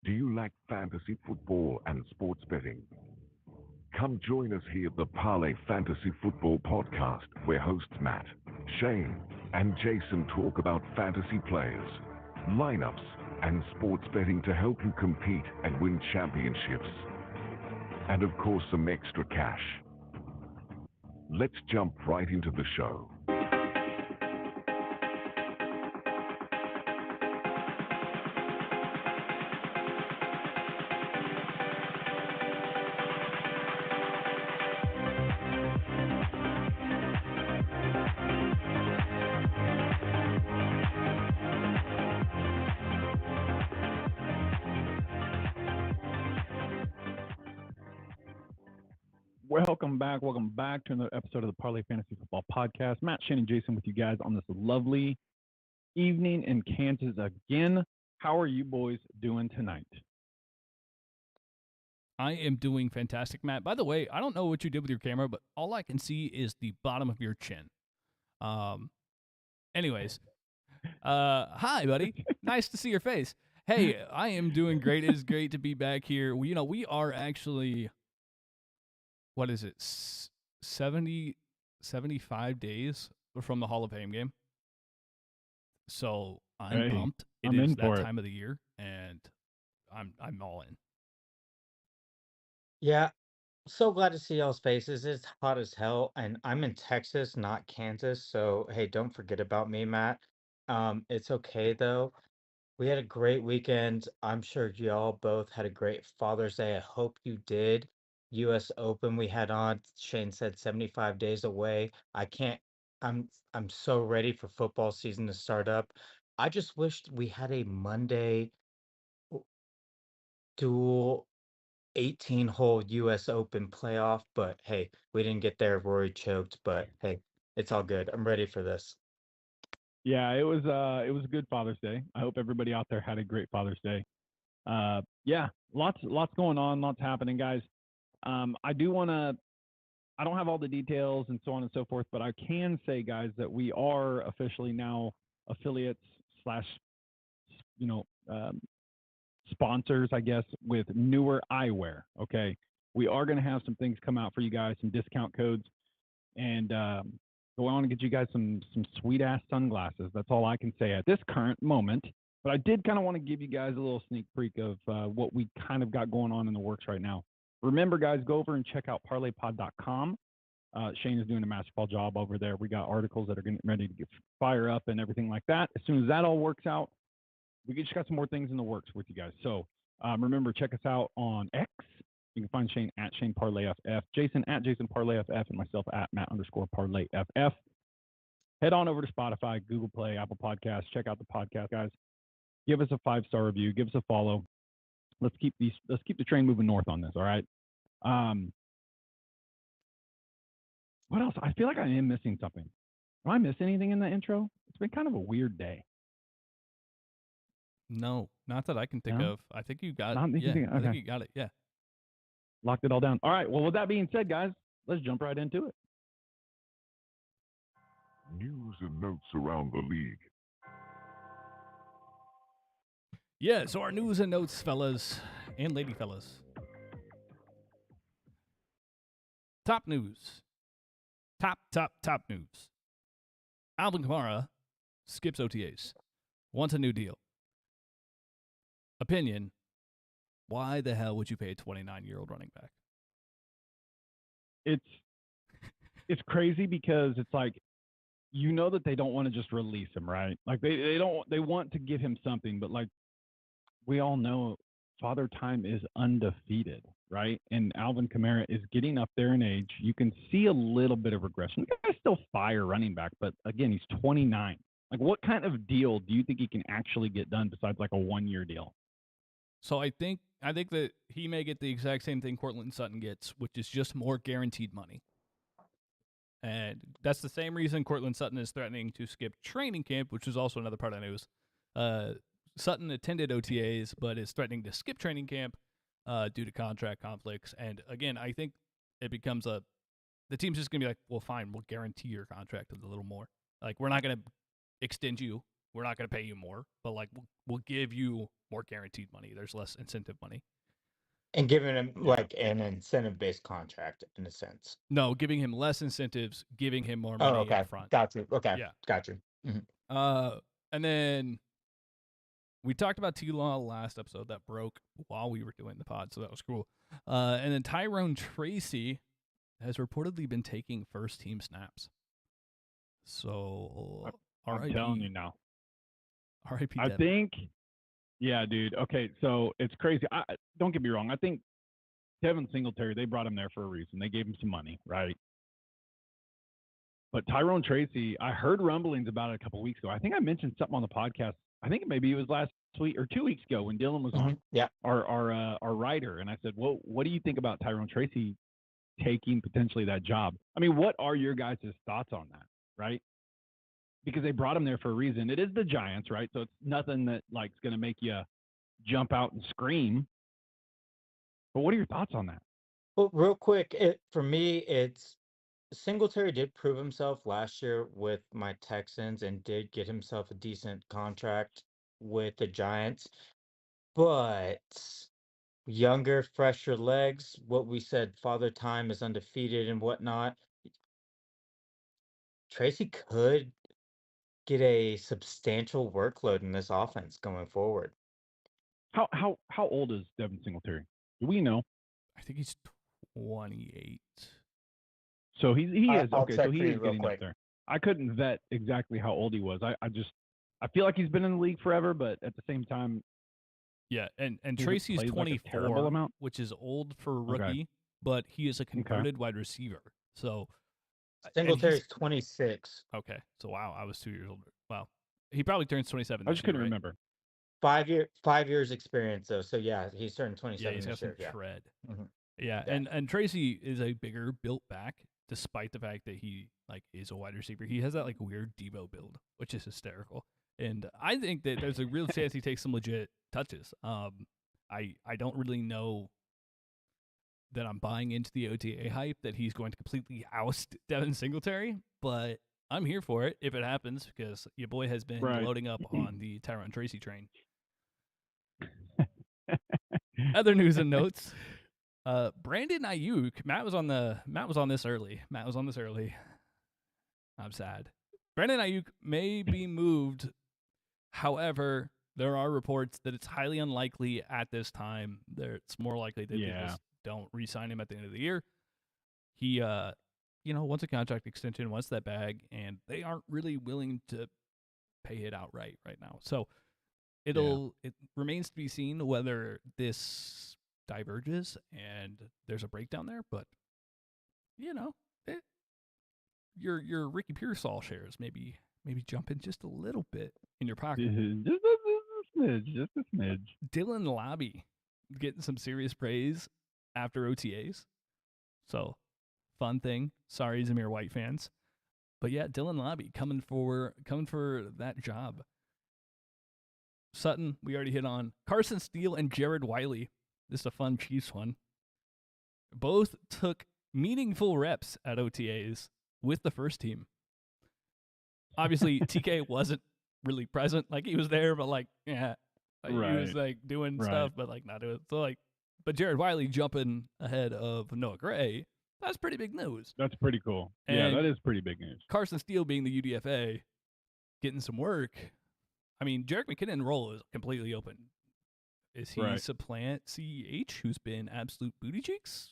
Do you like fantasy football and sports betting? Come join us here at the Parlay Fantasy Football Podcast, where hosts Matt, Shane, and Jason talk about fantasy players, lineups, and sports betting to help you compete and win championships. And of course, some extra cash. Let's jump right into the show. Welcome back to another episode of the Parlay Fantasy Football Podcast. Matt, Shane, and Jason with you guys on this lovely evening in Kansas again. How are you boys doing tonight? I am doing fantastic, Matt. By the way, I don't know what you did with your camera, but all I can see is the bottom of your chin. Anyways, hi, buddy. Nice to see your face. Hey, I am doing great. It is great to be back here. We are actually, what is it, 70, 75 days from the Hall of Fame game. So I'm pumped. I'm It is in for that it. time of the year, and I'm all in. Yeah, so glad to see y'all's faces. It's hot as hell, and I'm in Texas, not Kansas. So hey, don't forget about me, Matt. It's okay though. We had a great weekend. I'm sure y'all both had a great Father's Day. I hope you did. U.S. Open we had on. Shane said 75 days away. I can't. I'm so ready for football season to start up. I just wished we had a Monday dual 18-hole US Open playoff, but hey, we didn't get there. Rory choked, but hey, it's all good. I'm ready for this. Yeah, it was a good Father's Day. I hope everybody out there had a great Father's Day. Yeah, lots going on, lots happening, guys. I don't have all the details and so on and so forth, but I can say, guys, that we are officially now affiliates slash, you know, um, sponsors, I guess, with Newer Eyewear. Okay, we are going to have some things come out for you guys, some discount codes, and go on and get you guys some sweet ass sunglasses. That's all I can say at this current moment. But I did kind of want to give you guys a little sneak peek of what we kind of got going on in the works right now. Remember, guys, go over and check out parlaypod.com. Shane is doing a masterful job over there. We got articles that are getting ready to get fire up and everything like that. As soon as that all works out, we just got some more things in the works with you guys. So remember, check us out on X. You can find Shane at Shane Parlay FF, Jason at Jason Parlay FF, and myself at Matt _Parlay FF. Head on over to Spotify, Google Play, Apple Podcasts. Check out the podcast, guys. Give us a 5-star review. Give us a follow. Let's keep the train moving north on this. All right. What else? I feel like I am missing something. Am I miss anything in the intro? It's been kind of a weird day. No, not that I can think No? of. I think you got Not it. that you Yeah, think- I think okay. you got it. Yeah. Locked it all down. All right. Well, with that being said, guys, let's jump right into it. News and notes around the league. Yeah, so our news and notes, fellas and lady fellas. Top news. Top news. Alvin Kamara skips OTAs. Wants a new deal. Opinion. Why the hell would you pay a 29-year-old running back? It's crazy because it's like, you know that they don't want to just release him, right? Like they want to give him something, but like we all know, Father Time is undefeated, right? And Alvin Kamara is getting up there in age. You can see a little bit of regression. The guy's still fire running back, but again, he's 29. Like, what kind of deal do you think he can actually get done besides like a 1-year deal? So I think that he may get the exact same thing Cortland Sutton gets, which is just more guaranteed money. And that's the same reason Cortland Sutton is threatening to skip training camp, which is also another part of the news. Sutton attended OTAs, but is threatening to skip training camp due to contract conflicts. And again, I think it becomes the team's just going to be like, well, fine, we'll guarantee your contract a little more. Like, we're not going to extend you. we're not going to pay you more, but like we'll give you more guaranteed money. There's less incentive money. And giving him like an incentive-based contract in a sense. No, giving him less incentives, giving him more Oh, money okay. up front. Got you. Okay. Yeah. Got you. And then we talked about T-Law last episode that broke while we were doing the pod, so that was cool. And then Tyrone Tracy has reportedly been taking first team snaps. So I'm telling you now. R.I.P. I think, yeah, dude. Okay, so it's crazy. Don't get me wrong. I think Devin Singletary, they brought him there for a reason. They gave him some money, right? But Tyrone Tracy, I heard rumblings about it a couple weeks ago. I think I mentioned something on the podcast. I think maybe it was last week or 2 weeks ago when Dylan was on. Yeah. Our writer, and I said, well, what do you think about Tyrone Tracy taking potentially that job? I mean, what are your guys' thoughts on that, right? Because they brought him there for a reason. It is the Giants, right? So it's nothing that like is going to make you jump out and scream. But what are your thoughts on that? Well, real quick, for me, it's Singletary did prove himself last year with my Texans and did get himself a decent contract with the Giants. But younger, fresher legs, what we said, Father Time is undefeated and whatnot. Tracy could get a substantial workload in this offense going forward. How old is Devin Singletary? Do we know? I think he's 28. So he is I'll okay. check So he for you is real getting quick. up there. I couldn't vet exactly how old he was. I feel like he's been in the league forever, but at the same time, yeah, and he Tracy's plays like a 24, terrible amount. which is old for a rookie, Okay. but he is a converted wide receiver. So Singletary's 26. Okay, so wow, I was 2 years older. Wow, he probably turns 27. I just couldn't right? remember. 5 years experience though, so yeah, he's turning 27 Yeah, he's got this some year. Yeah. tread. Mhm. Yeah, Yeah. and Tracy is a bigger built back, despite the fact that he like is a wide receiver. He has that like weird Devo build, which is hysterical. And I think that there's a real chance he takes some legit touches. I don't really know that I'm buying into the OTA hype that he's going to completely oust Devin Singletary, but I'm here for it if it happens because your boy has been loading up on the Tyrone Tracy train. Other news and notes. Brandon Ayuk. Matt was on this early. I'm sad. Brandon Ayuk may be moved. However, there are reports that it's highly unlikely at this time. It's more likely that they just don't re-sign him at the end of the year. He, wants a contract extension, wants that bag, and they aren't really willing to pay it outright right now. So it remains to be seen whether this diverges and there's a breakdown there. But your Ricky Pearsall shares maybe jump in just a little bit in your pocket. Just a smidge. Dylan Lobby getting some serious praise after OTAs. So, fun thing. Sorry, Zamir White fans. But yeah, Dylan Lobby coming for that job. Sutton, we already hit on. Carson Steele and Jared Wiley. This is a fun Chiefs one. Both took meaningful reps at OTAs with the first team. Obviously, TK wasn't really present. Like, he was there, but like, yeah. He was like doing stuff, but like not doing it. So like, but Jared Wiley jumping ahead of Noah Gray, that's pretty big news. That's pretty cool. And yeah, that is pretty big news. Carson Steele being the UDFA, getting some work. I mean, Jerick McKinnon role is completely open. Is he supplant CEH, who's been absolute booty cheeks?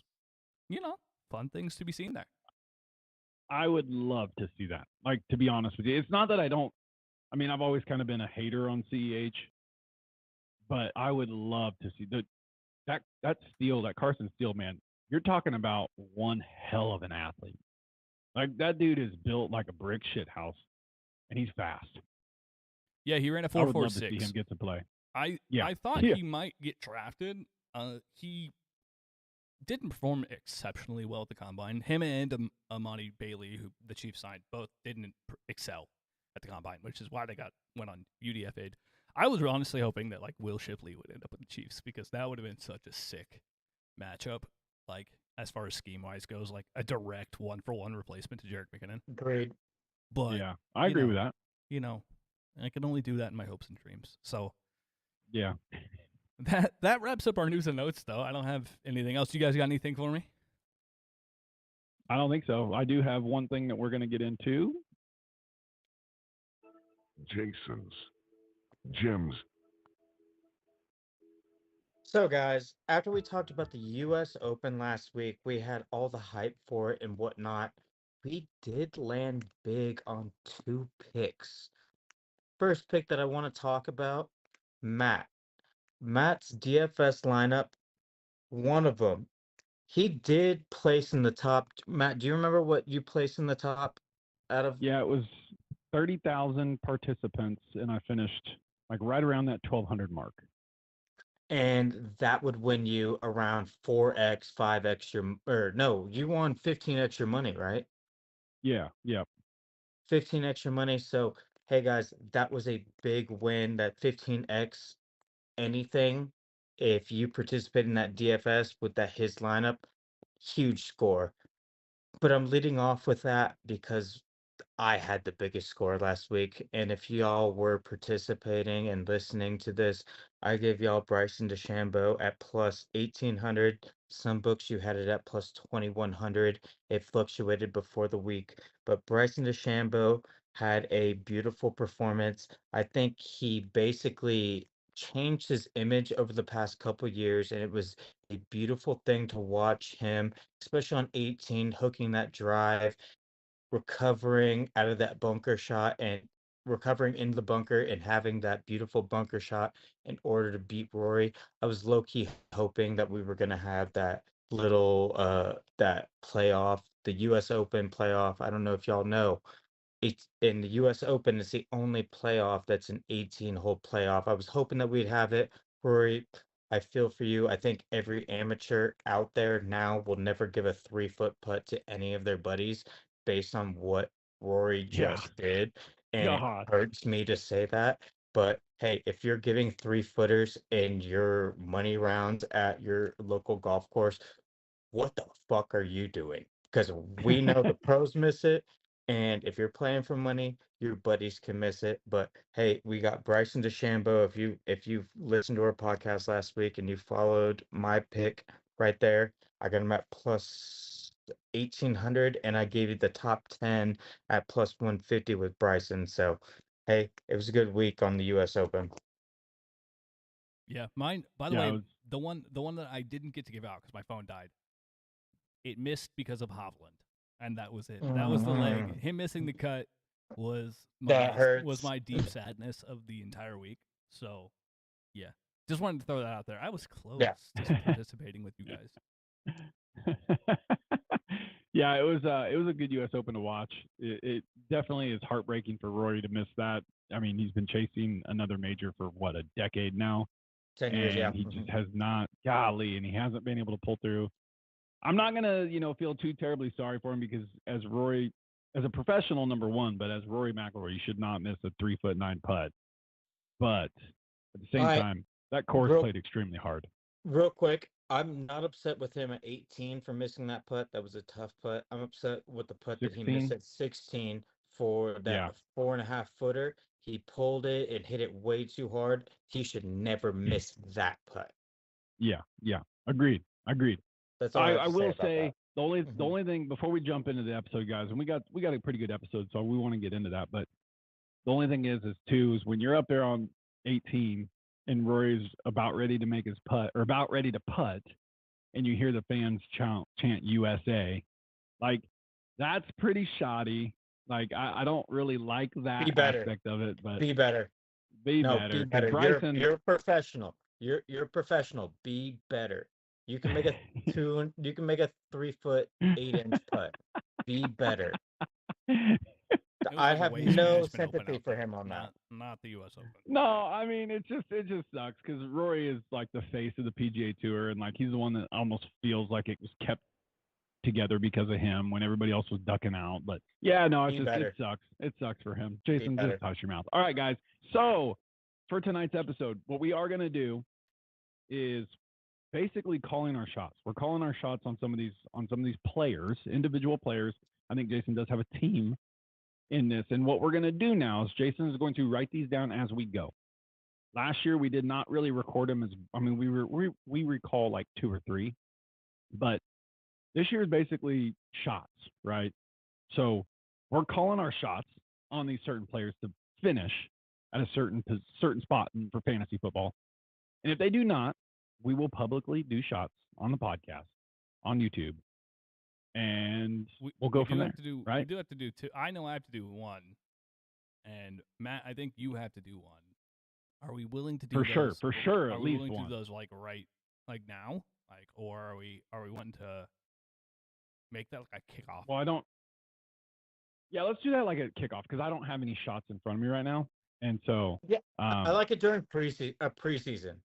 Fun things to be seen there. I would love to see that. Like, to be honest with you, it's not that I've always kind of been a hater on CEH, but I would love to see that Steele, that Carson Steele, man. You're talking about one hell of an athlete. Like, that dude is built like a brick shit house, and he's fast. Yeah, he ran a 4.46. I would love to see him get to play. I thought he might get drafted. He didn't perform exceptionally well at the combine. Him and Amani Bailey, who the Chiefs signed, both didn't excel at the combine, which is why they went on UDFA'd. I was honestly hoping that like Will Shipley would end up with the Chiefs because that would have been such a sick matchup. Like, as far as scheme wise goes, like a direct 1-for-1 replacement to Jerick McKinnon. Agreed. But yeah, I agree with that. I can only do that in my hopes and dreams. So Yeah. that wraps up our news and notes, though. I don't have anything else. You guys got anything for me? I don't think so. I do have one thing that we're going to get into. Jason's Gems. So, guys, after we talked about the US Open last week, we had all the hype for it and whatnot. We did land big on two picks. First pick that I want to talk about, Matt. Matt's DFS lineup, one of them. He did place in the top. Matt, do you remember what you placed in the top out of? Yeah, it was 30,000 participants, and I finished like right around that 1,200 mark. And that would win you around 4x, 5x your, or no, you won 15x your money, right? Yeah, yeah. 15x your money. So, hey guys, that was a big win. That 15x anything. If you participate in that DFS with that his lineup, huge score. But I'm leading off with that because I had the biggest score last week. And if y'all were participating and listening to this, I gave y'all Bryson DeChambeau at plus 1,800. Some books you had it at plus 2,100. It fluctuated before the week. But Bryson DeChambeau had a beautiful performance. I think he basically changed his image over the past couple years, and it was a beautiful thing to watch him, especially on 18, hooking that drive, recovering out of that bunker shot and recovering in the bunker and having that beautiful bunker shot in order to beat Rory. I was low key hoping that we were going to have that little that playoff, the US Open playoff. I don't know if y'all know, it's in the US Open, it's the only playoff that's an 18-hole playoff. I was hoping that we'd have it. Rory, I feel for you. I think every amateur out there now will never give a 3-foot putt to any of their buddies based on what Rory Yeah. just did. And it God. hurts me to say that. But hey, if you're giving 3-footers in your money rounds at your local golf course, what the fuck are you doing? Because we know the pros miss it, and if you're playing for money, your buddies can miss it. But hey, we got Bryson DeChambeau. If you've listened to our podcast last week and you followed my pick right there, I got him at plus 1,800, and I gave you the top 10 at plus 150 with Bryson. So hey, it was a good week on the U.S. Open. Yeah, mine. By the Yeah, way, it was, the one that I didn't get to give out because my phone died. It missed because of Hovland, and that was it. That was the leg. Him missing the cut was That was hurts. my deep sadness of the entire week. So, yeah, just wanted to throw that out there. I was close Yeah. to participating with you guys. yeah, it was a good U.S. Open to watch. It definitely is heartbreaking for Rory to miss that. I mean, he's been chasing another major for what, a decade now, 10 years, yeah. and he just has not. Golly, and he hasn't been able to pull through. I'm not gonna, feel too terribly sorry for him because as Rory, as a professional, number one, but as Rory McIlroy, you should not miss a 3'9" putt. But at the same All right, time, that course real played extremely hard. real quick, I'm not upset with him at 18 for missing that putt. That was a tough putt. I'm upset with the putt that he missed 16, at 16 for yeah, that 4.5 footer. He pulled it and hit it way too hard. He should never miss that putt. yeah, agreed. That's all I have I to say will about say that. the only thing before we jump into the episode, guys, and we got a pretty good episode, so we want to get into that. But the only thing is when you're up there on 18 and Rory's about ready to make his putt or about ready to putt, and you hear the fans chant USA, like that's pretty shoddy. Like I don't really like that Be better. aspect of it, but Be better. be No, better be because better. Bryson. You're a professional. You're a professional. Be better. You can make a you can make a 3-foot 8-inch putt. Be better. It was I like a have waste no management open sympathy out for there, him on that. not the U.S. Open. No, I mean it just sucks because Rory is like the face of the PGA Tour, and like he's the one that almost feels like it was kept together because of him when everybody else was ducking out. But yeah, no, Be better. it sucks. It sucks for him. Be Jason, better. just hush your mouth. All right, guys. So for tonight's episode, what we are gonna do is basically calling our shots. We're calling our shots on some of these players, individual players. I think Jason does have a team in this. And what we're going to do now is Jason is going to write these down as we go. Last year we did not really record them as we recall like 2 or 3, but this year is basically shots, right? So we're calling our shots on these certain players to finish at a certain spot for fantasy football. And if they do not, we will publicly do shots on the podcast on YouTube, and we'll go from there. Right? We do have to do 2. I know I have to do 1, and Matt, I think you have to do 1. Are we willing to do for those? For sure, are at we least willing one. to do those like now, or are we wanting to make that like a kickoff? Well, I don't. Yeah, let's do that like a kickoff because I don't have any shots in front of me right now, and so I like it during preseason.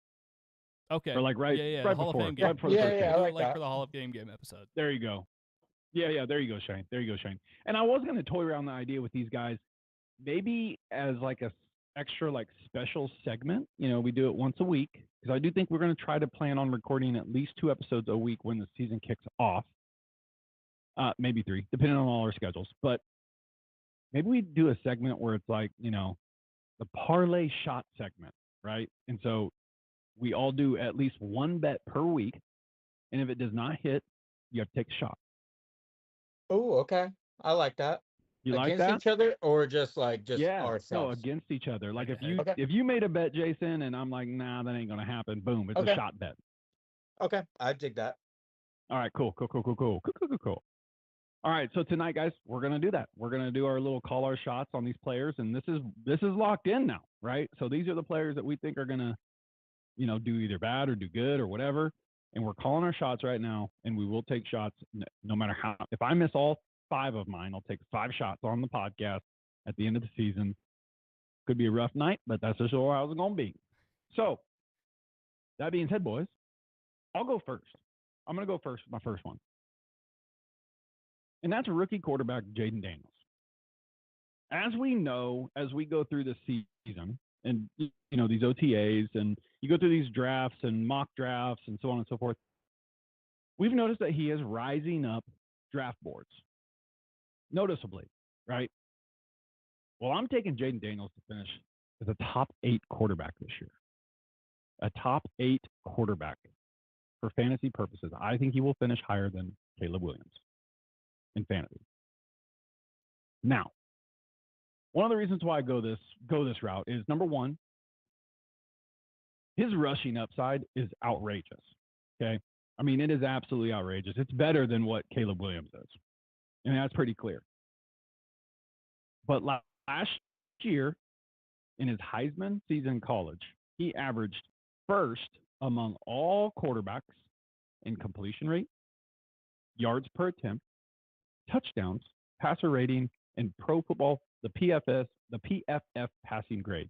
Okay. Or like right the before. Hall of Fame game. Right before the first game. I like like that. for the Hall of Fame game episode. There you go. Yeah, there you go, Shane. And I was going to toy around the idea with these guys, maybe as like a extra like special segment. We do it once a week because I do think we're going to try to plan on recording at least 2 episodes a week when the season kicks off. Maybe 3, depending on all our schedules. But maybe we do a segment where it's like, the parlay shot segment, right? And so we all do at least 1 bet per week. And if it does not hit, you have to take a shot. Oh, okay. I like that. You like against that? each other or just Yeah, ourselves? no, against each other. Like if Okay. if you made a bet, Jason, and I'm like, nah, that ain't gonna happen. Boom, it's Okay. a shot bet. Okay, I dig that. All right, cool. All right, so tonight, guys, we're gonna do that. We're gonna do our little call our shots on these players, and this is locked in now, right? So these are the players that we think are gonna, do either bad or do good or whatever. And we're calling our shots right now, and we will take shots no matter how. If I miss all 5 of mine, I'll take 5 shots on the podcast at the end of the season. Could be a rough night, but that's just how it's going to be. So, that being said, boys, I'll go first. I'm going to go first, my first one. And that's rookie quarterback Jaden Daniels. As we know, as we go through the season, and these OTAs, and you go through these drafts and mock drafts and so on and so forth, we've noticed that he is rising up draft boards noticeably, right? Well, I'm taking Jaden Daniels to finish as a top 8 quarterback this year. A top 8 quarterback for fantasy purposes. I think he will finish higher than Caleb Williams in fantasy. Now, one of the reasons why I go this route is, number one, his rushing upside is outrageous. Okay, I mean, it is absolutely outrageous. It's better than what Caleb Williams is, and that's pretty clear. But last year, in his Heisman season in college, he averaged first among all quarterbacks in completion rate, yards per attempt, touchdowns, passer rating, and Pro Football, the PFF passing grade.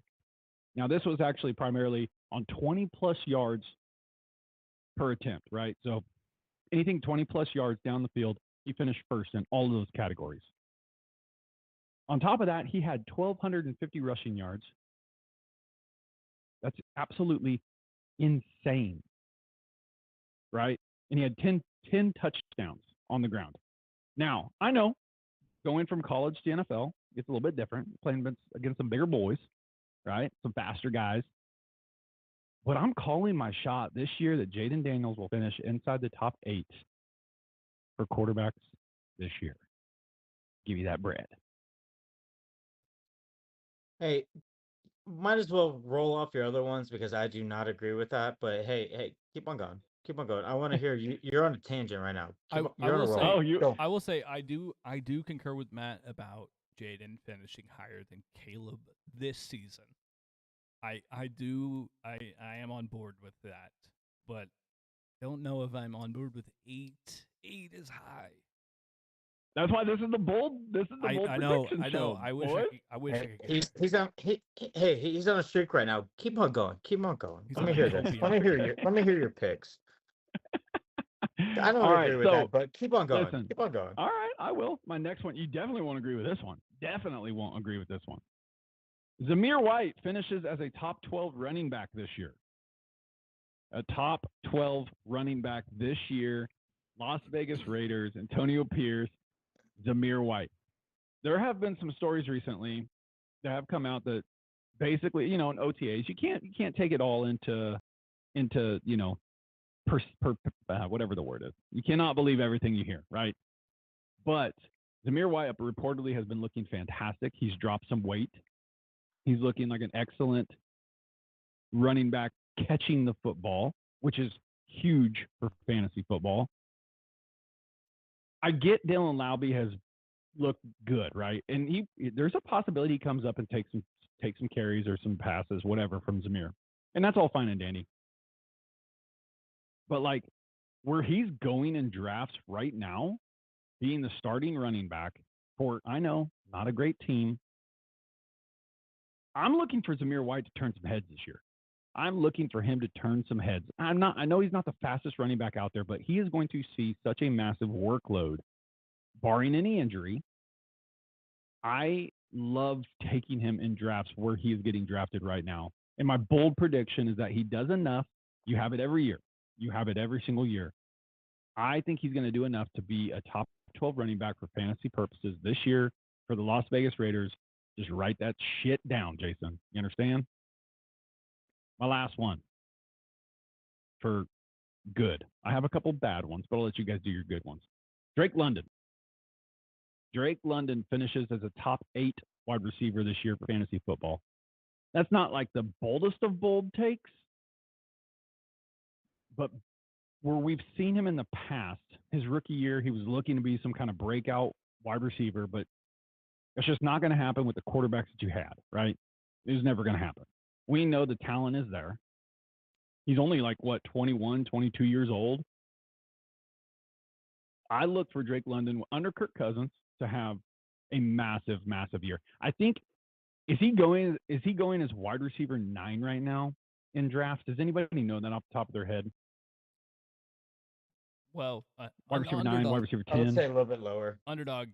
Now, this was actually primarily on 20-plus yards per attempt, right? So anything 20-plus yards down the field, he finished first in all of those categories. On top of that, he had 1,250 rushing yards. That's absolutely insane, right? And he had 10 touchdowns on the ground. Now, I know going from college to NFL gets a little bit different, playing against some bigger boys, right? Some faster guys. But I'm calling my shot this year that Jaden Daniels will finish inside the top 8 for quarterbacks this year. Give you that bread. Hey, might as well roll off your other ones because I do not agree with that. But hey, keep on going. Keep on going. I want to hear you. You're on a tangent right now. You're on a roll. Go. I will say I do concur with Matt about Jaden finishing higher than Caleb this season. I am on board with that, but don't know if I'm on board with 8. 8 is high. That's why this is the bold. I know. Show, I wish. I wish. He's on. He's on a streak right now. Keep on going. Let me hear this. Let me hear your picks. I don't agree with that, but keep on going. Listen, keep on going. All right, I will. My next one, you definitely won't agree with this one. Definitely won't agree with this one. Zamir White finishes as a top 12 running back this year. A top 12 running back this year. Las Vegas Raiders, Antonio Pierce, Zamir White. there have been some stories recently that have come out that basically, in OTAs, you can't take it all into whatever the word is. You cannot believe everything you hear, right? But Zamir White reportedly has been looking fantastic. He's dropped some weight. He's looking like an excellent running back catching the football, which is huge for fantasy football. I get Dylan Laube has looked good, right? And there's a possibility he comes up and takes some carries or some passes, whatever, from Zamir. And that's all fine and dandy. But like where he's going in drafts right now, being the starting running back for, I know, not a great team. I'm looking for Zamir White to turn some heads this year. I'm looking for him to turn some heads. I know he's not the fastest running back out there, but he is going to see such a massive workload, barring any injury. I love taking him in drafts where he is getting drafted right now. And my bold prediction is that he does enough. You have it every year. You have it every single year. I think he's going to do enough to be a top 12 running back for fantasy purposes this year for the Las Vegas Raiders. Just write that shit down, Jason. You understand? My last one for good. I have a couple bad ones, but I'll let you guys do your good ones. Drake London. Drake London finishes as a top 8 wide receiver this year for fantasy football. That's not like the boldest of bold takes, but where we've seen him in the past, his rookie year, he was looking to be some kind of breakout wide receiver, but that's just not going to happen with the quarterbacks that you had, right? It was never going to happen. We know the talent is there. He's only 21, 22 years old. I look for Drake London under Kirk Cousins to have a massive, massive year. I think is he going as wide receiver 9 right now in drafts? Does anybody know that off the top of their head? Well, wide receiver 9, wide receiver 10. I would say a little bit lower. Underdog.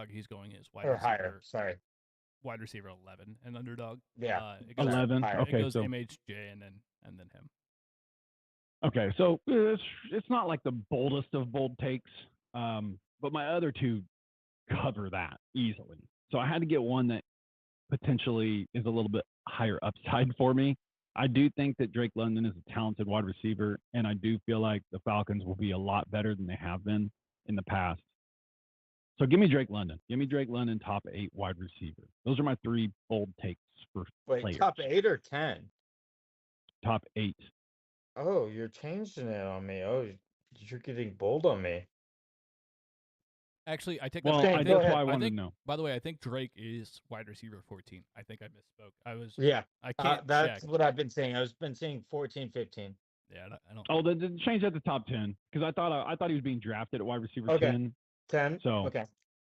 He's going as wide or receiver. Higher. Sorry. Wide receiver 11 and underdog. Yeah. It goes, 11. It Okay, goes so MHJ and then him. Okay, so it's not like the boldest of bold takes, but my other two cover that easily. So I had to get one that potentially is a little bit higher upside for me. I do think that Drake London is a talented wide receiver, and I do feel like the Falcons will be a lot better than they have been in the past. So give me Drake London. Give me Drake London, top 8 wide receiver. Those are my 3 bold takes for players. Top 8 or 10? Top 8. Oh, you're changing it on me. Oh, you're getting bold on me. Actually, I take well, that. That's why I wanted to know. By the way, I think Drake is wide receiver 14. I think I misspoke. Yeah. I can't that's check. what I've been saying. I've been saying 14, 15. Yeah, I don't. Oh, then change that to top 10 because I thought he was being drafted at wide receiver Okay. 10. 10. So okay.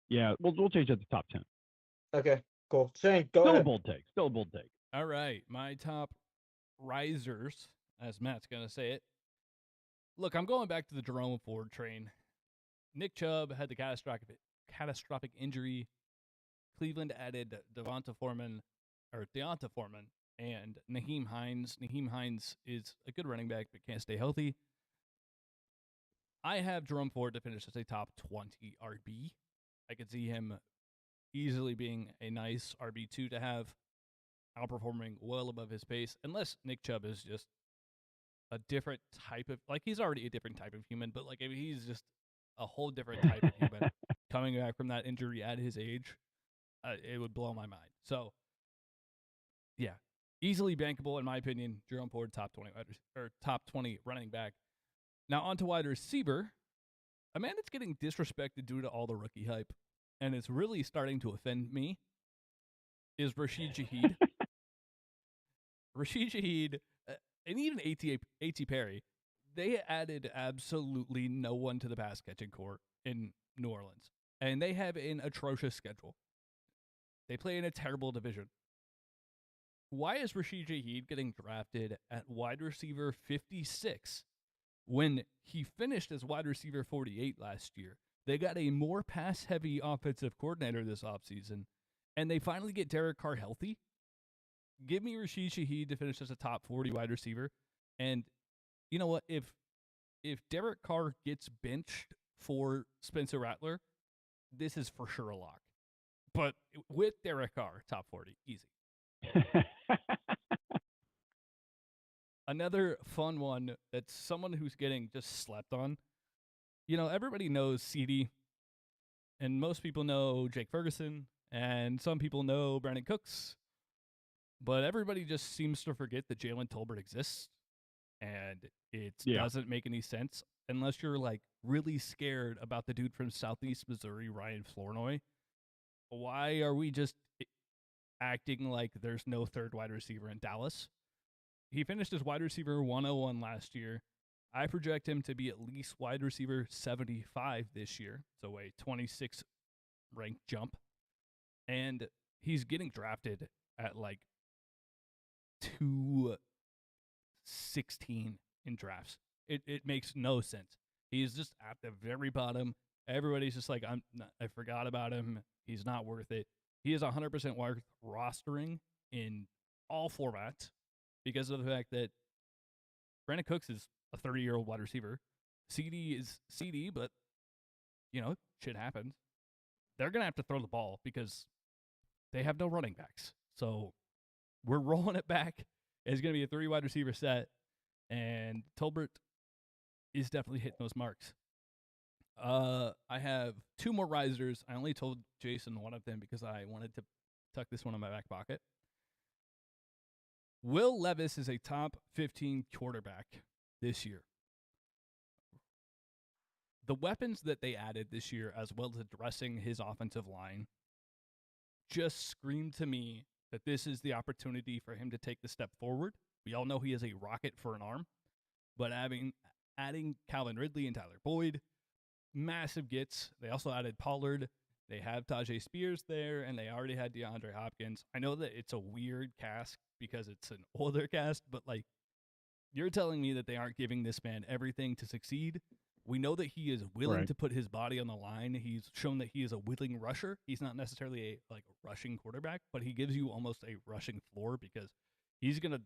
Yeah, we'll change that to top 10. Okay. Cool. Shane, go Still ahead. a bold take. Still a bold take. All right, my top risers, as Matt's gonna say it. Look, I'm going back to the Jerome Ford train. Nick Chubb had the catastrophic injury. Cleveland added Deonta Foreman, and Naheem Hines. Naheem Hines is a good running back, but can't stay healthy. I have Jerome Ford to finish as a top 20 RB. I could see him easily being a nice RB2 to have, outperforming well above his pace, unless Nick Chubb is just a different type of, he's already a different type of human, but if he's just a whole different type of human coming back from that injury at his age, it would blow my mind. So, yeah, easily bankable in my opinion. Jerome Ford, top 20 running back. Now on to wide receiver. A man that's getting disrespected due to all the rookie hype, and it's really starting to offend me, is Rashid Shaheed. Rashid Shaheed, and even A.T. Perry, they added absolutely no one to the pass catching core in New Orleans, and they have an atrocious schedule. They play in a terrible division. Why is Rashid Shaheed getting drafted at wide receiver 56 when he finished as wide receiver 48 last year? They got a more pass-heavy offensive coordinator this offseason, and they finally get Derek Carr healthy. Give me Rashid Shaheed to finish as a top 40 wide receiver. And you know what? If Derek Carr gets benched for Spencer Rattler, this is for sure a lock. But with Derek Carr, top 40, easy. Another fun one that's someone who's getting just slept on. Everybody knows CD, and most people know Jake Ferguson, and some people know Brandon Cooks, but everybody just seems to forget that Jalen Tolbert exists, and it doesn't make any sense unless you're like really scared about the dude from Southeast Missouri, Ryan Flournoy. Why are we just acting like there's no third wide receiver in Dallas? He finished as wide receiver 101 last year. I project him to be at least wide receiver 75 this year, so a 26 rank jump. And he's getting drafted at like 216 in drafts. It makes no sense. He's just at the very bottom. Everybody's just like, I forgot about him. He's not worth it. He is 100% worth rostering in all formats because of the fact that Brandon Cooks is a 30-year-old wide receiver. CD is CD, but, shit happens. They're going to have to throw the ball because they have no running backs. So we're rolling it back. It's going to be a 3 wide receiver set, and Tolbert is definitely hitting those marks. I have 2 more risers. I only told Jason one of them because I wanted to tuck this one in my back pocket. Will Levis is a top 15 quarterback this year. The weapons that they added this year, as well as addressing his offensive line, just scream to me that this is the opportunity for him to take the step forward. We all know he is a rocket for an arm, but adding Calvin Ridley and Tyler Boyd, massive gets. They also added Pollard. They have Tajay Spears there, and they already had DeAndre Hopkins. I know that it's a weird cast because it's an older cast, but like, you're telling me that they aren't giving this man everything to succeed. We know that he is willing to put his body on the line. He's shown that he is a willing rusher. He's not necessarily a rushing quarterback, but he gives you almost a rushing floor because he's gonna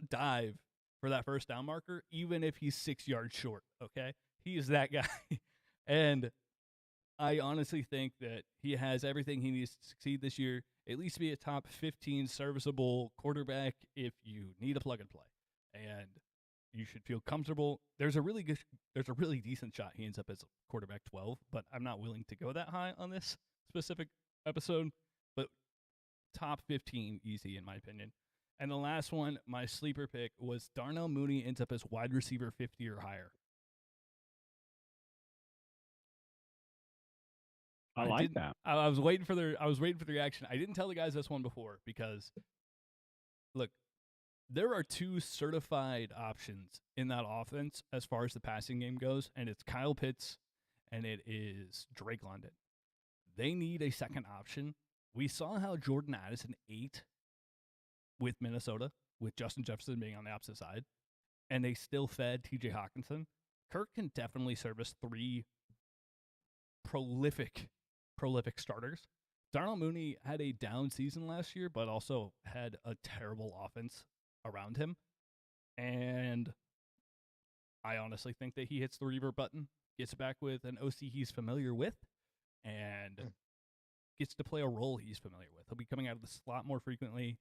dive for that first down marker, even if he's 6 yards short. Okay, he is that guy, and I honestly think that he has everything he needs to succeed this year. At least be a top 15 serviceable quarterback if you need a plug and play, and you should feel comfortable. There's a really decent shot he ends up as quarterback 12, but I'm not willing to go that high on this specific episode. But top 15 easy in my opinion. And the last one, my sleeper pick, was Darnell Mooney ends up as wide receiver 50 or higher. I like that. I was waiting for the reaction. I didn't tell the guys this one before because, look, there are 2 certified options in that offense as far as the passing game goes, and it's Kyle Pitts and it is Drake London. They need a second option. We saw how Jordan Addison ate with Minnesota, with Justin Jefferson being on the opposite side, and they still fed TJ Hawkinson. Kirk can definitely service 3 prolific starters. Darnell Mooney had a down season last year, but also had a terrible offense around him. And I honestly think that he hits the revert button, gets back with an OC he's familiar with, and gets to play a role he's familiar with. He'll be coming out of the slot more frequently.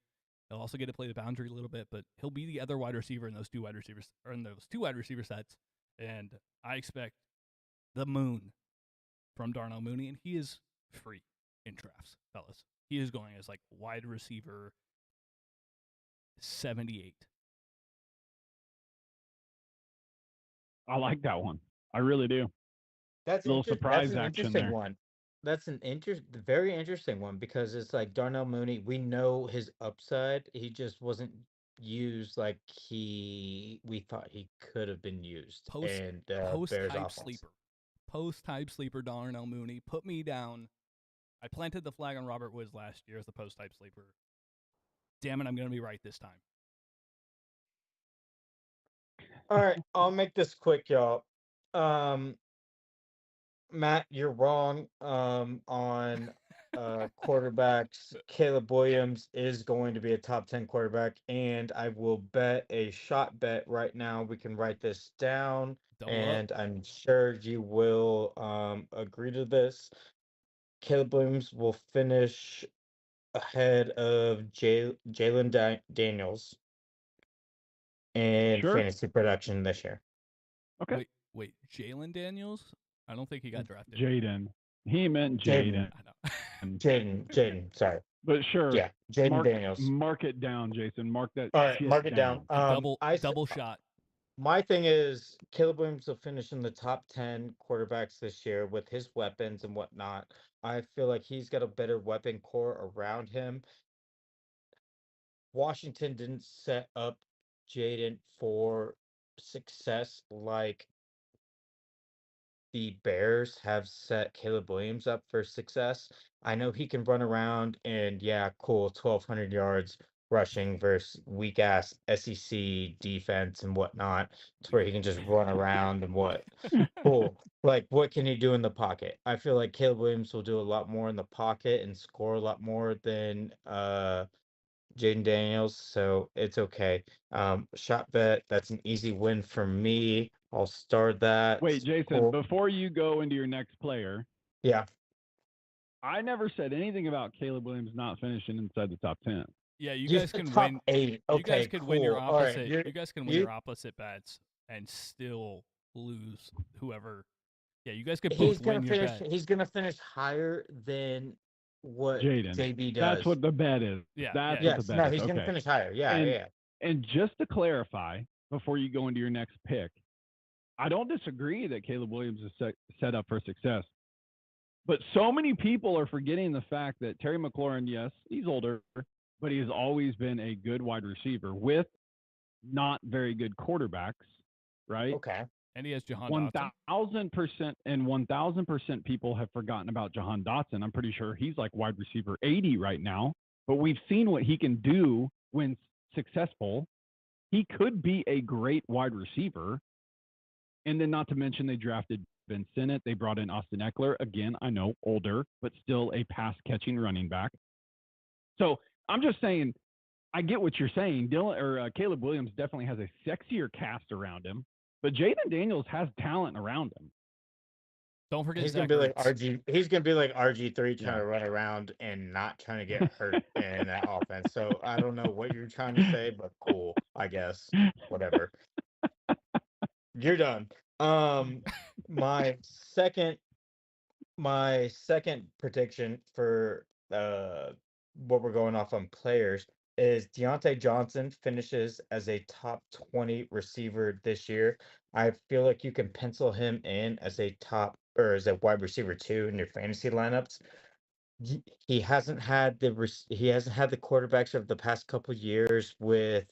He'll also get to play the boundary a little bit, but he'll be the other wide receiver in those 2 wide receivers, or in those 2 wide receiver sets. And I expect the moon from Darnell Mooney, and he is free in drafts, fellas. He is going as like wide receiver 78. I like that one. I really do. That's a little surprise an action interesting there. one. That's an very interesting one because it's like Darnell Mooney. We know his upside. He just wasn't used like we thought he could have been used. Post Bears type offense. sleeper. Post type sleeper Darnell Mooney. Put me down. I planted the flag on Robert Woods last year as the post type sleeper. Damn it, I'm going to be right this time. All right, I'll make this quick, y'all. Matt, you're wrong on quarterbacks. Caleb Williams is going to be a top 10 quarterback, and I will bet a shot bet right now. We can write this down, Double and I'm sure you will agree to this. Caleb Williams will finish ahead of Daniels in Sure. fantasy production this year. Okay. Wait, Jalen Daniels? I don't think he got drafted. Jaden. He meant Jaden. Jaden, I know. Jaden, sorry. But sure. Yeah, Jaden Mark Daniels. mark it down, Jason. Mark that All right, shit mark it down. Double shot. My thing is Caleb Williams will finish in the top 10 quarterbacks this year with his weapons and whatnot. I feel like he's got a better weapon core around him. Washington didn't set up Jaden for success like the Bears have set Caleb Williams up for success. I know he can run around and yeah, cool, 1,200 yards rushing versus weak ass SEC defense and whatnot, to where he can just run around and what cool. Like, what can he do in the pocket? I feel like Caleb Williams will do a lot more in the pocket and score a lot more than Jaden Daniels, so it's okay. Shot bet, that's an easy win for me. I'll start that. Wait, Jason, Cool. before you go into your next player, Yeah. I never said anything about Caleb Williams not finishing inside the top 10. Yeah, you Just guys the can top win. 8. You guys Okay, could win your cool. All right, opposite. You guys can win your opposite bets and still lose whoever. Yeah, you guys could he's both gonna win your finish. bet. He's gonna finish higher than what Jaden. JB does. That's what the bet is. Yeah, That's yeah. what Yes, the bet no, is. he's Okay. gonna finish higher. Yeah, And- yeah. And just to clarify, before you go into your next pick, I don't disagree that Caleb Williams is set up for success. But so many people are forgetting the fact that Terry McLaurin, yes, he's older, but he has always been a good wide receiver with not very good quarterbacks, right? Okay. And he has Jahan Dotson. 1,000% and 1,000% people have forgotten about Jahan Dotson. I'm pretty sure he's like wide receiver 80 right now, but we've seen what he can do when successful. He could be a great wide receiver. And then not to mention they drafted Ben Sinnott. They brought in Austin Eckler. Again, I know older, but still a pass catching running back. So I'm just saying, I get what you're saying. Caleb Williams definitely has a sexier cast around him, but Jaden Daniels has talent around him. Don't forget He's Zach gonna be like Ertz. He's gonna be like RG3 trying Yeah. to run around and not trying to get hurt in that offense. So I don't know what you're trying to say, but cool, I guess. Whatever. You're done. My second prediction for what we're going off on players is Deontay Johnson finishes as a top 20 receiver this year. I feel like you can pencil him in as a top or as a wide receiver 2 in your fantasy lineups. He hasn't had the quarterbacks of the past couple years with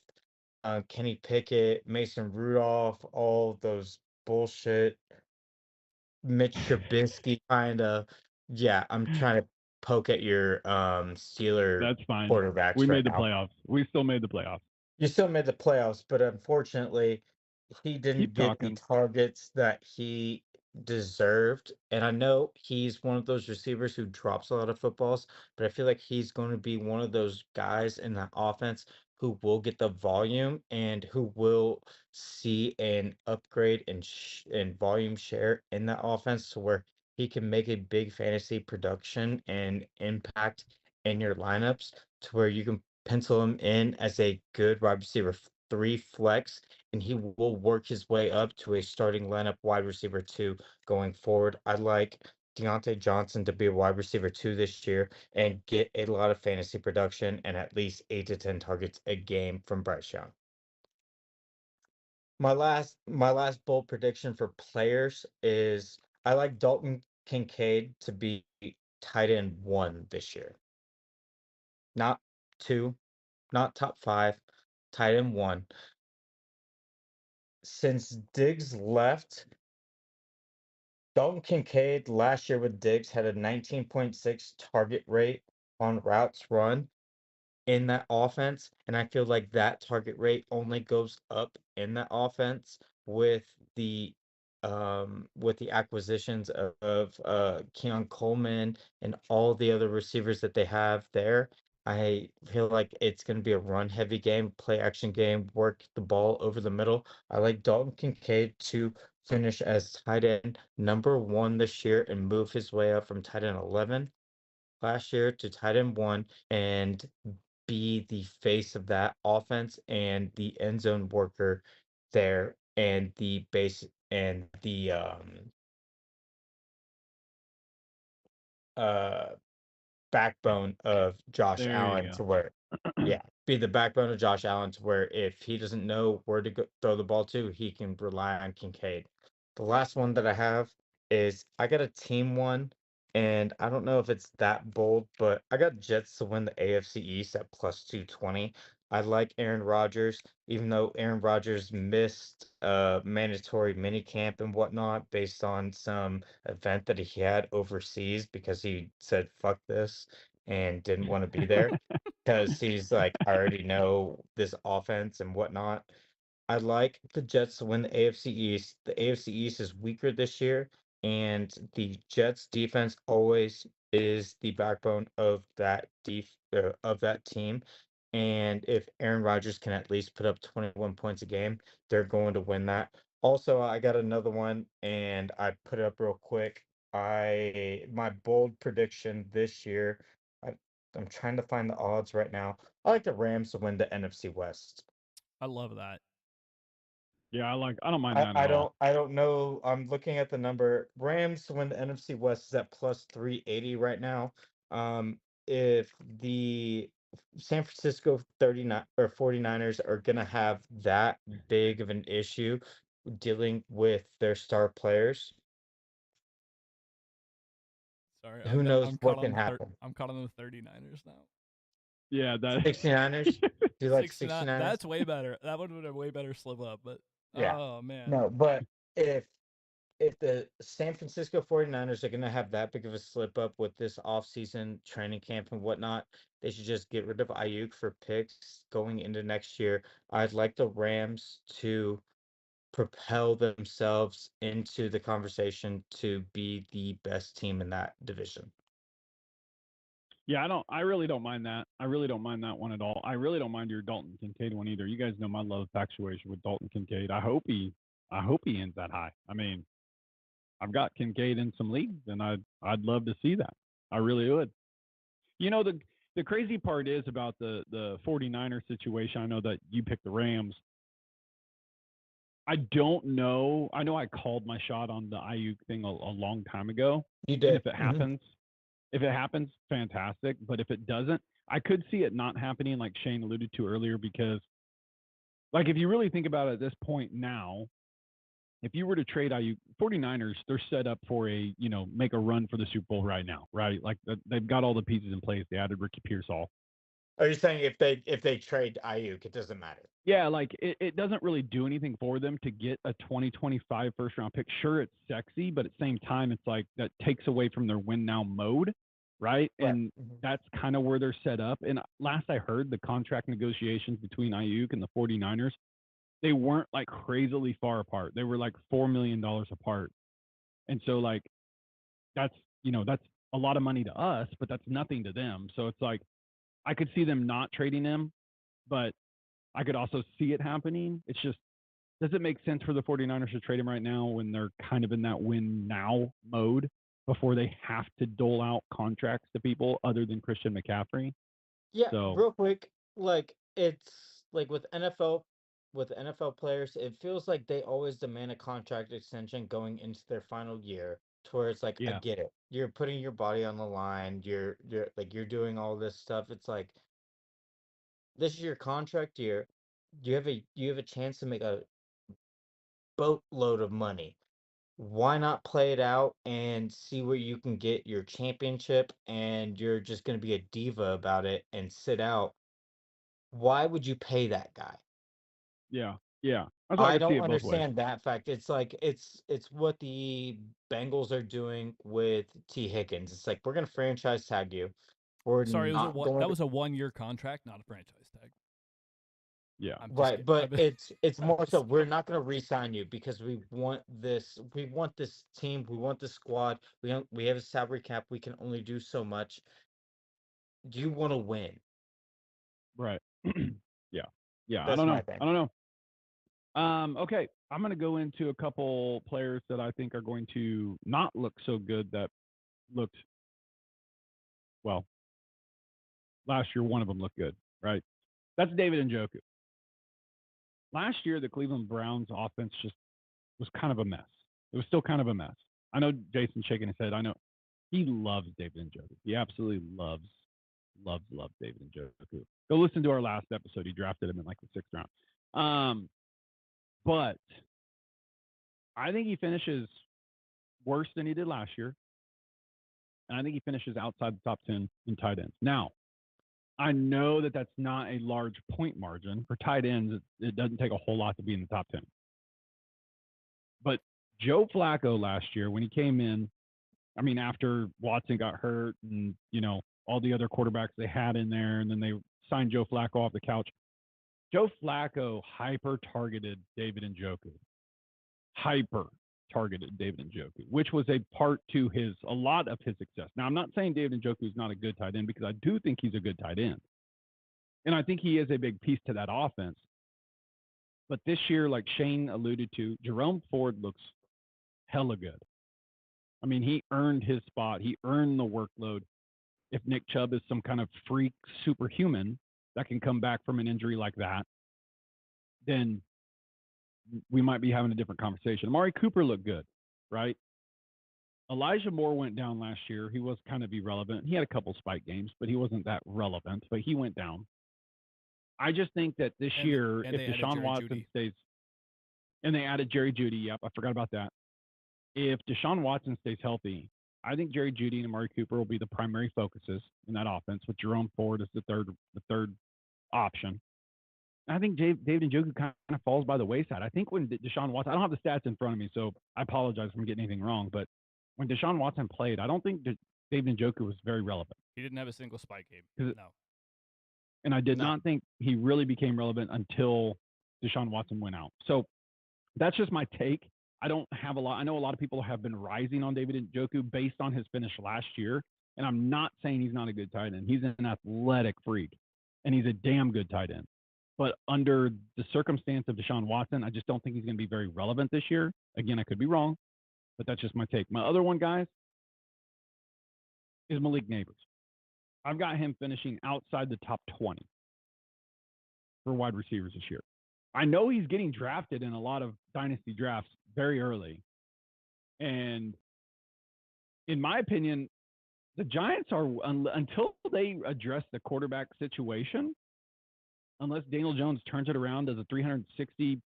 Kenny Pickett, Mason Rudolph, all those bullshit Mitch Trubisky kind of. Yeah, I'm trying to poke at your Steeler That's fine. quarterbacks We right made the now. playoffs. We still made the playoffs. You still made the playoffs, but unfortunately, he didn't Keep get talking. the targets that he deserved. And I know he's one of those receivers who drops a lot of footballs, but I feel like he's going to be one of those guys in that offense who will get the volume and who will see an upgrade in volume share in that offense to where he can make a big fantasy production and impact in your lineups to where you can pencil him in as a good wide receiver 3 flex, and he will work his way up to a starting lineup wide receiver 2 going forward. I like Deontay Johnson to be a wide receiver 2 this year and get a lot of fantasy production and at least 8 to 10 targets a game from Bryce Young. My last bold prediction for players is I like Dalton Kincaid to be tight end 1 this year. Not 2, not top 5, tight end 1. Since Diggs left, Dalton Kincaid last year with Diggs had a 19.6 target rate on routes run in that offense, and I feel like that target rate only goes up in that offense the with the acquisitions of Keon Coleman and all the other receivers that they have there. I feel like it's going to be a run heavy game, play action game, work the ball over the middle. I like Dalton Kincaid to finish as tight end number 1 this year and move his way up from tight end 11 last year to tight end one and be the face of that offense and the end zone worker there and the base and the uh backbone of Josh There you Allen go. to where, yeah, be the backbone of Josh Allen to where if he doesn't know where to go, throw the ball to, he can rely on Kincaid. The last one that I have is I got a team one, and I don't know if it's that bold, but I got Jets to win the AFC East at plus 220. I like Aaron Rodgers, even though Aaron Rodgers missed mandatory minicamp and whatnot based on some event that he had overseas because he said fuck this and didn't want to be there because he's like, I already know this offense and whatnot. I like the Jets to win the AFC East. The AFC East is weaker this year, and the Jets defense always is the backbone of that team. And if Aaron Rodgers can at least put up 21 points a game, they're going to win that. Also, I got another one, and I put it up real quick. My bold prediction this year. I, I'm trying to find the odds right now. I like the Rams to win the NFC West. I love that. Yeah, I don't mind I, that I at all. don't I don't know. I'm looking at the number. Rams to win the NFC West is at plus 380 right now. If the San Francisco 39 or 49ers are gonna have that big of an issue dealing with their star players, Sorry, who knows what can happen. I'm caught on the 39ers now. Yeah, that 69ers? Do you like 69. 69ers? That's way better. That would have been a way better slip up, but Yeah. oh man. No, but if the San Francisco 49ers are going to have that big of a slip up with this offseason training camp and whatnot, they should just get rid of Ayuk for picks going into next year. I'd like the Rams to propel themselves into the conversation to be the best team in that division. Yeah, I really don't mind that. I really don't mind that one at all. I really don't mind your Dalton Kincaid one either. You guys know my love infatuation with Dalton Kincaid. I hope he ends that high. I mean, I've got Kincaid in some leagues, and I'd love to see that. I really would. You know, the crazy part is about the 49er situation. I know that you picked the Rams. I don't know. I know I called my shot on the Ayuk thing a long time ago. You And did. if it happens, fantastic. But if it doesn't, I could see it not happening, like Shane alluded to earlier, because like if you really think about it at this point now, if you were to trade Ayuk, 49ers, they're set up for make a run for the Super Bowl right now, right? Like they've got all the pieces in place. They added Ricky Pearsall. Are you saying if they trade Ayuk, it doesn't matter? Yeah, like it doesn't really do anything for them to get a 2025 first round pick. Sure, it's sexy, but at the same time, it's like that takes away from their win now mode, right? Right. And that's kind of where they're set up. And last I heard, the contract negotiations between Ayuk and the 49ers, they weren't like crazily far apart. They were like $4 million apart. And so like that's that's a lot of money to us, but that's nothing to them. So it's like I could see them not trading him, but I could also see it happening. It's just, does it make sense for the 49ers to trade him right now when they're kind of in that win now mode before they have to dole out contracts to people other than Christian McCaffrey? Yeah, So, real quick, like it's like with NFL players, it feels like they always demand a contract extension going into their final year, to where it's like, I yeah. get it. You're putting your body on the line, you're doing all this stuff. It's like this is your contract year. You have a chance to make a boatload of money. Why not play it out and see where you can get your championship and you're just going to be a diva about it and sit out? Why would you pay that guy? Yeah. Yeah. I thought I I could see don't it both ways. understand that fact. It's like it's what the Bengals are doing with T. Higgins. It's like we're gonna franchise tag you. We're Sorry, not going that to was a 1 year contract, not a franchise tag. Yeah. I'm just right, kidding. but it's I'm more so just we're not gonna re-sign you because we want this team, we want this squad, we have a salary cap, we can only do so much. Do you want to win? Right. Yeah. Yeah. I That's don't my know. thing. I don't know. Okay. I'm going to go into a couple players that I think are going to not look so good that looked well, last year one of them looked good, right? That's David Njoku. Last year, the Cleveland Browns offense just was kind of a mess. It was still kind of a mess. I know Jason shaking his head. I know he loves David Njoku. He absolutely loves David Njoku. Go listen to our last episode. He drafted him in like the 6th round. But I think he finishes worse than he did last year. And I think he finishes outside the top 10 in tight ends. Now, I know that that's not a large point margin. For tight ends, it doesn't take a whole lot to be in the top 10. But Joe Flacco last year, when he came in, I mean, after Watson got hurt and, all the other quarterbacks they had in there, and then they signed Joe Flacco off the couch, Joe Flacco hyper-targeted David Njoku. Hyper-targeted David Njoku, which was a part to a lot of his success. Now, I'm not saying David Njoku is not a good tight end, because I do think he's a good tight end. And I think he is a big piece to that offense. But this year, like Shane alluded to, Jerome Ford looks hella good. I mean, he earned his spot. He earned the workload. If Nick Chubb is some kind of freak superhuman that can come back from an injury like that, then we might be having a different conversation. Amari Cooper looked good, right? Elijah Moore went down last year. He was kind of irrelevant. He had a couple spike games, but he wasn't that relevant, but he went down. I just think that this year, if Deshaun Watson stays, and they added Jerry Jeudy, yep, I forgot about that. If Deshaun Watson stays healthy, I think Jerry Jeudy and Amari Cooper will be the primary focuses in that offense, with Jerome Ford as the third option. And I think David Njoku kind of falls by the wayside. I think when Deshaun Watson, I don't have the stats in front of me, so I apologize if I'm getting anything wrong, but when Deshaun Watson played, I don't think David Njoku was very relevant. He didn't have a single spike game. No. And I did not think he really became relevant until Deshaun Watson went out. So that's just my take. I don't have a lot. I know a lot of people have been rising on David Njoku based on his finish last year. And I'm not saying he's not a good tight end. He's an athletic freak, and he's a damn good tight end. But under the circumstance of Deshaun Watson, I just don't think he's going to be very relevant this year. Again, I could be wrong, but that's just my take. My other one, guys, is Malik Neighbors. I've got him finishing outside the top 20 for wide receivers this year. I know he's getting drafted in a lot of dynasty drafts very early. And in my opinion, the Giants are, until they address the quarterback situation, unless Daniel Jones turns it around as a 360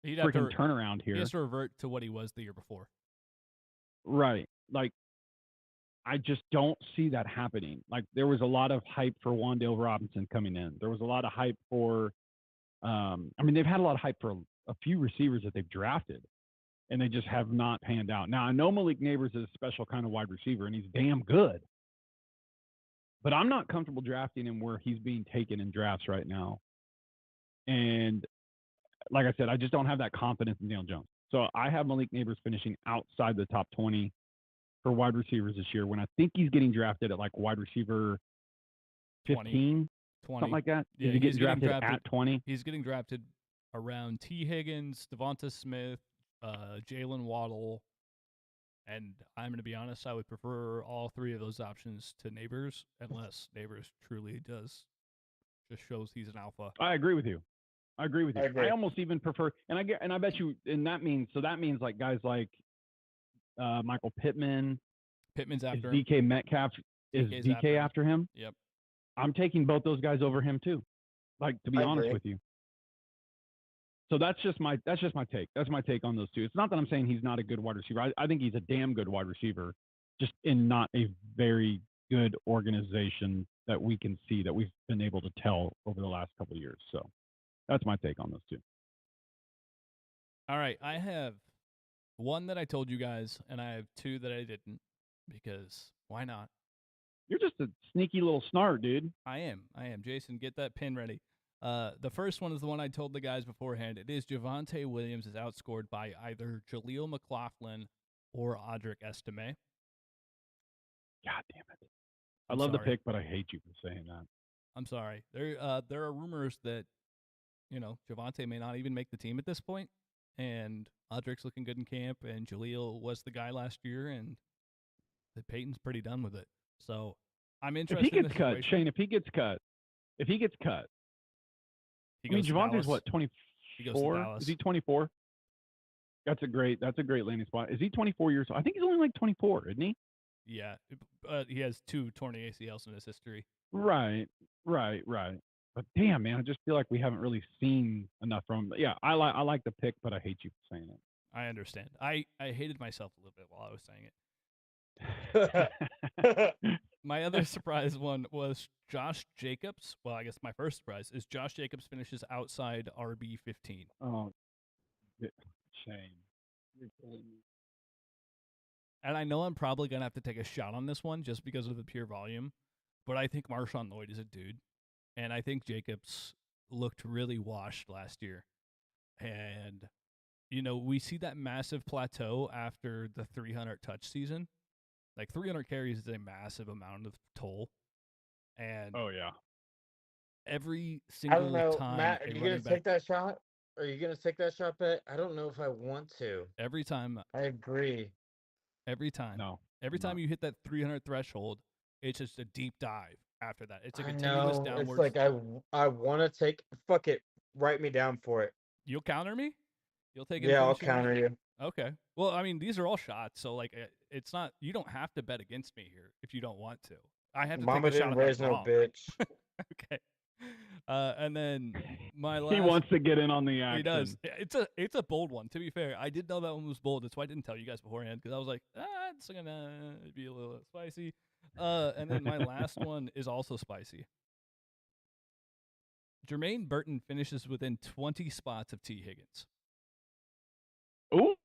freaking turnaround here. He has to revert to what he was the year before. Right. Like, I just don't see that happening. Like, there was a lot of hype for Wan'Dale Robinson coming in. There was a lot of hype for, they've had a lot of hype for a few receivers that they've drafted, and they just have not panned out. Now, I know Malik Neighbors is a special kind of wide receiver, and he's damn good. But I'm not comfortable drafting him where he's being taken in drafts right now. And like I said, I just don't have that confidence in Daniel Jones. So I have Malik Neighbors finishing outside the top 20 for wide receivers this year, when I think he's getting drafted at like wide receiver 15, 20. Something like that. Yeah, he's getting drafted at 20. He's getting drafted around T. Higgins, Devonta Smith, Jalen Waddle, and I'm going to be honest, I would prefer all three of those options to Neighbors, unless Neighbors truly just shows he's an alpha. I agree with you. I almost even prefer, and I bet you, and that means like guys like Michael Pittman. Pittman's after him. DK Metcalf is DK after him. Yep. I'm taking both those guys over him too. Like, to be honest with you. So that's just my take. That's my take on those two. It's not that I'm saying he's not a good wide receiver. I think he's a damn good wide receiver, just in not a very good organization that we can see, that we've been able to tell over the last couple of years. So that's my take on those two. All right. I have one that I told you guys, and I have two that I didn't, because why not? You're just a sneaky little snart, dude. I am. Jason, get that pin ready. The first one is the one I told the guys beforehand. It is Javonte Williams is outscored by either Jaleel McLaughlin or Audric Estime. God damn it. I love the pick, but I hate you for saying that. I'm sorry. There are rumors that, Javonte may not even make the team at this point, and Audric's looking good in camp, and Jaleel was the guy last year, and Peyton's pretty done with it. So I'm If interested he in the gets cut, situation. Shane, if he gets cut, He I mean, goes to Javante's Dallas. what, He goes to 24? Dallas. Is he 24? That's a great landing spot. Is he 24 years old? I think he's only like 24, isn't he? Yeah, he has 2 torn ACLs in his history. Right. But damn, man, I just feel like we haven't really seen enough from him. But yeah, I like the pick, but I hate you for saying I understand. I hated myself a little bit while I was saying it. it. My other surprise one was Josh Jacobs. Well, I guess my first surprise is Josh Jacobs finishes outside RB 15. Oh, shame. You're killing me. And I know I'm probably going to have to take a shot on this one just because of the pure volume, but I think Marshawn Lloyd is a dude. And I think Jacobs looked really washed last year. And, we see that massive plateau after the 300 touch season. Like 300 carries is a massive amount of toll. And Oh yeah. every I don't single know, time Matt. Are a you running gonna back, take that shot? Are you gonna take that shot bet? I don't know if I want to. every time, I agree. No. every I'm time not. you hit that 300 threshold, it's just a deep dive after that. It's a I continuous know. It's downward. like I want to take. Fuck it. Write me down for it. You'll counter me? You'll take Yeah, I'll infinity shares? counter you. Okay. Well, I mean, these are all shots, so like it's not. You don't have to bet against me here if you don't want to. I have to take Mama the shot didn't if raise I'm no wrong. bitch. Okay. And then my last. He wants to get in on the action. He does. It's a bold one. To be fair, I did know that one was bold. That's why I didn't tell you guys beforehand because I was like, it's gonna be a little spicy. And then my last one is also spicy. Jermaine Burton finishes within 20 spots of T. Higgins. Ooh.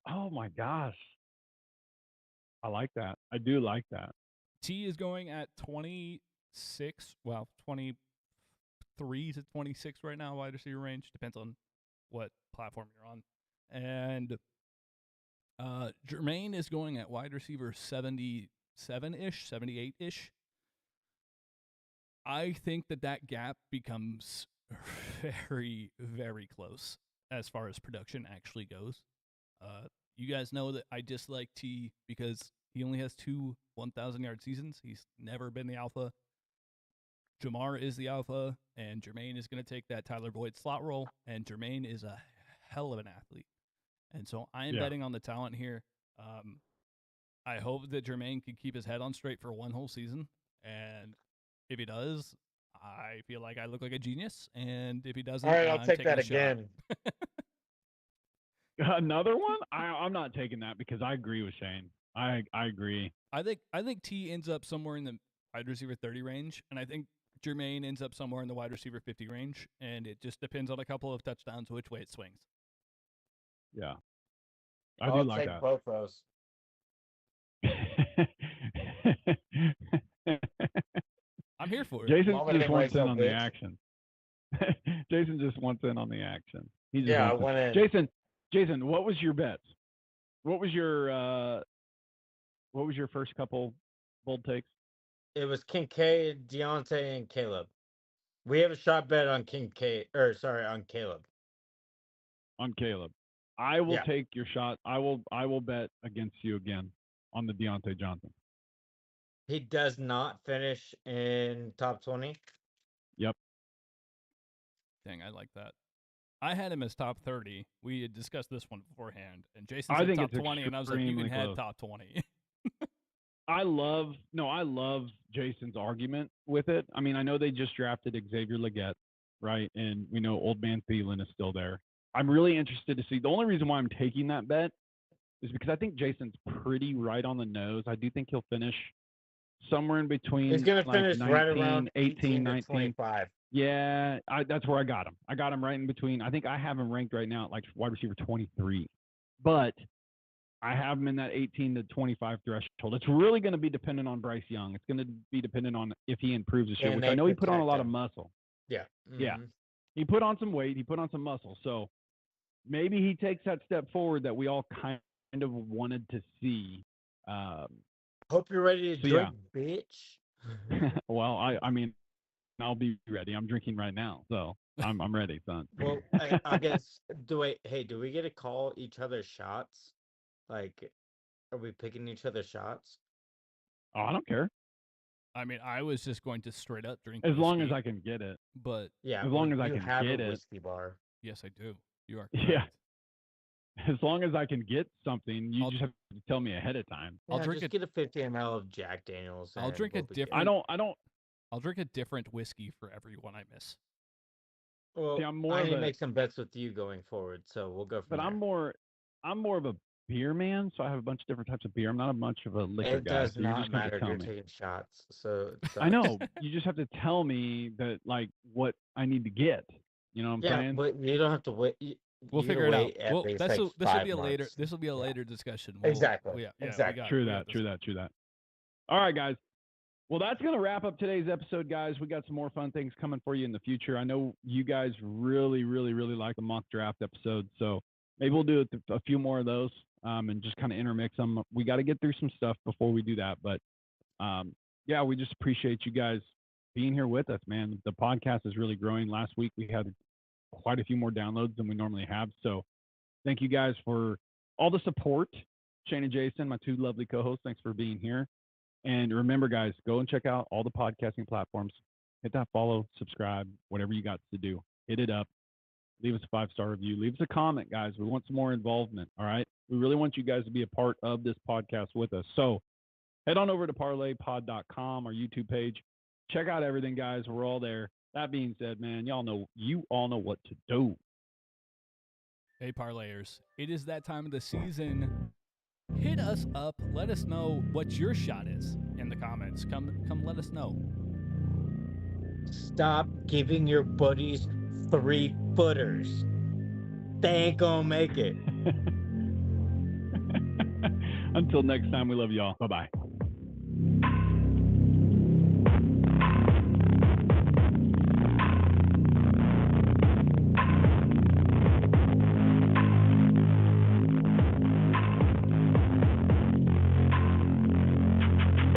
Oh my gosh. I like that. I do like that. T is going at 26. Well, 23 to 26 right now, wide receiver range. Depends on what platform you're on. And Jermaine is going at wide receiver 77-ish, 78-ish. I think that gap becomes very, very close as far as production actually goes. You guys know that I dislike T because he only has 2 1,000-yard seasons. He's never been the alpha. Jamar is the alpha, and Jermaine is going to take that Tyler Boyd slot role, and Jermaine is a hell of an athlete. And so I am betting on the talent here. I hope that Jermaine can keep his head on straight for one whole season, and if he does, I feel like I look like a genius, and if he doesn't, All right, I'll I'm take taking that a shot. again. Another one? I'm not taking that because I agree with Shane. I agree. I think T ends up somewhere in the wide receiver 30 range, and I think Jermaine ends up somewhere in the wide receiver 50 range, and it just depends on a couple of touchdowns which way it swings. Yeah. I I'll do like take that. both those. I'm here for it. Jason Mama just didn't wants raise in no on the bitch. action. Jason just wants in on the action. He just Yeah, I wants in. went in. Jason, what was your bets? What was your first couple bold takes? It was Kincaid, Deontay, and Caleb. We have a shot bet on Kincaid, on Caleb. On Caleb. I will Yeah. take your shot. I will bet against you again on the Deontay Johnson. He does not finish in top 20. Yep. Dang, I like that. I had him as top 30. We had discussed this one beforehand, and Jason I said think top it's 20, and I was like, you can extremely head close. top 20. I love Jason's argument with it. I mean, I know they just drafted Xavier Legette, right? And we know Old Man Thielen is still there. I'm really interested to see. The only reason why I'm taking that bet is because I think Jason's pretty right on the nose. I do think he'll finish somewhere in between. He's going to finish 19, right around 18, 18 to 19. 25. Yeah, that's where I got him. I got him right in between. I think I have him ranked right now at like wide receiver 23. But I have him in that 18 to 25 threshold. It's really going to be dependent on Bryce Young. It's going to be dependent on if he improves this year, And which I they know he put on a protect lot of him. muscle. Yeah. Yeah. Mhm. He put on some weight. He put on some muscle. So maybe he takes that step forward that we all kind of wanted to see. Hope you're ready to So, drink, bitch. Well, I mean, I'll be ready. I'm drinking right now, so I'm ready, son. Well, I guess. Do we get to call each other shots? Like, are we picking each other shots? Oh, I don't care. I mean, I was just going to straight up drink As long as whiskey, I can get it. but Yeah, As long well, as I you can have get a it. whiskey bar. yes, I do. You are Yeah. correct. As long as I can get something, you I'll- just have to tell me ahead of time. I'll Yeah, drink just it. get a 50 ml of Jack Daniels. I'll and drink a we'll be good. different- I don't. I'll drink a different whiskey for every one I miss. Well, See, I'm more I of need to a- make some bets with you going forward, so we'll go from But there. I'm more of a beer man, so I have a bunch of different types of beer. I'm not much of a liquor It guy. does So you not just have to matter. tell You're me. taking shots, so it I know. sucks. You just have to tell me that, like, what I need to get. You know what I'm Yeah, saying? but you don't have to wait. We'll you figure it out. wait at Well, least, this like, will 5 be a later. months. This will be a Yeah. later discussion. Exactly. Yeah, Exactly. We got, True we that. got this. True that. All right, guys. Well, that's going to wrap up today's episode, guys. We got some more fun things coming for you in the future. I know you guys really, really, really like the mock draft episodes, so maybe we'll do a few more of those and just kind of intermix them. We got to get through some stuff before we do that, but yeah, we just appreciate you guys being here with us, man. The podcast is really growing. Last week we had quite a few more downloads than we normally have, so thank you guys for all the support. Shane and Jason, my two lovely co-hosts, thanks for being here. And remember, guys, go and check out all the podcasting platforms. Hit that follow, subscribe, whatever you got to do. Hit it up. Leave us a 5-star review. Leave us a comment, guys. We want some more involvement, all right? We really want you guys to be a part of this podcast with us. So head on over to parlaypod.com, our YouTube page. Check out everything, guys. We're all there. That being said, man, you all know what to do. Hey, parlayers! It is that time of the season. Hit us up. Let us know what your shot is in the comments. Come, let us know. Stop giving your buddies 3-footers. They ain't gonna make it. Until next time, we love y'all. Bye-bye.